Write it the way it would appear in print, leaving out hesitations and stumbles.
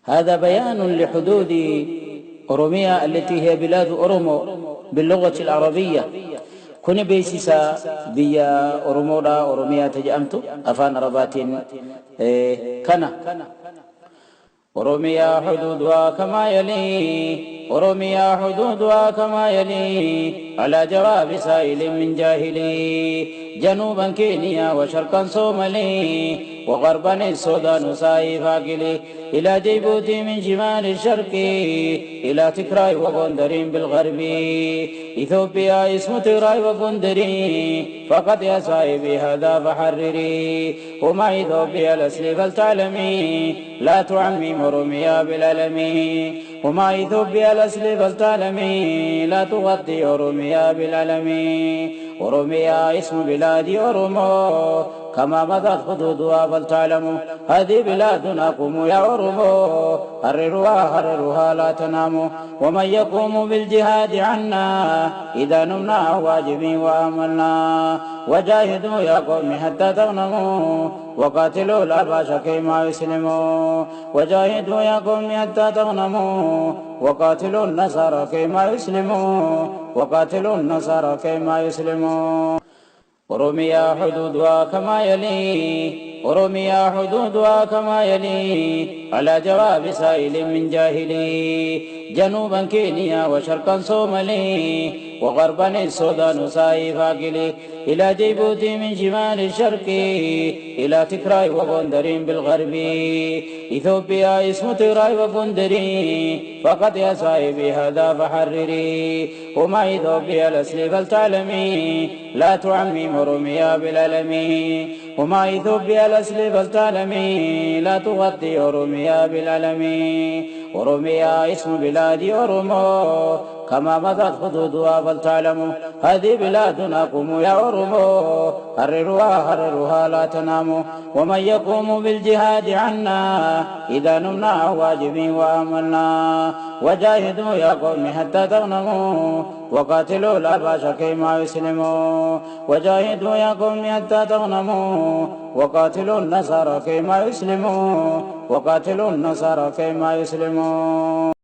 هذا بيان لحدود أوروميا التي هي بلاد أورومو باللغة العربية. كوني بيسيسا بيا أوروميا تجأمتو أفان ربات كنا أوروميا حدودها كما يلي أوروميا حدودها كما يلي على جواب سائل من جاهلي جنوبا كينيا وشرقا صومالي وغربا السودان ساي فاقلي إلى جيبوتي من شمال الشرق إلى تكراي وغندرين بالغرب إثيوبيا اسم تكراي وغندري فقط يا صاحبي هذا فحرري وما إثيوبيا الأصل فلتعلمي لا تعمي أوروميا بالعلمي وما إثيوبيا الأصل فلتعلمي لا تغطي أوروميا بالعلمي أوروميا اسم بلاد أورومو كما مضت حدودها فلتعلموا هذه بلادنا قوموا يا أورومو حرروها لا تناموا ومن يقوم بالجهاد عنا إذا نمنا واجبين وآملنا وجاهدوا يا قوم حتى تغنموا وقاتلوا الأباش كيما يسلموا وجاهدوا يا قوم حتى تغنموا وقاتلوا النصارى كيما يسلموا وقاتلوا النصارى كيما يسلموا أوروميا حدودها كما يلي أوروميا حدودها كما يلي على جواب سائل من جاهلي جنوبا كينيا وشرقا صومالي وغربا السودان ساي فاقلي إلى جيبوتي من شمال الشرق إلى تكراي وغندرين بالغرب إثيوبيا اسم تكراي وغندري فقط يا صاحبي هذا فحرري وما إثيوبيا الأصل فلتعلمي لا تعمي أوروميا بالعلمي وما إثيوبيا الأصل فلتعلمي لا تغطي أوروميا بالعلمي أوروميا اسم بلاد أورومو كما مضت حدودها فلتعلموا هذه بلادنا قوموا يا أورومو حرروها لا تناموا ومن يقوم بالجهاد عنا إذا نمنا واجبين وآملنا وجاهدوا يا قوم حتى تغنموا وقاتلوا الأباش كيما يسلموا وجاهدوا يا قوم حتى تغنموا وقاتلوا النصارى كيما يسلموا وقاتلوا النصارى كيما يسلموا.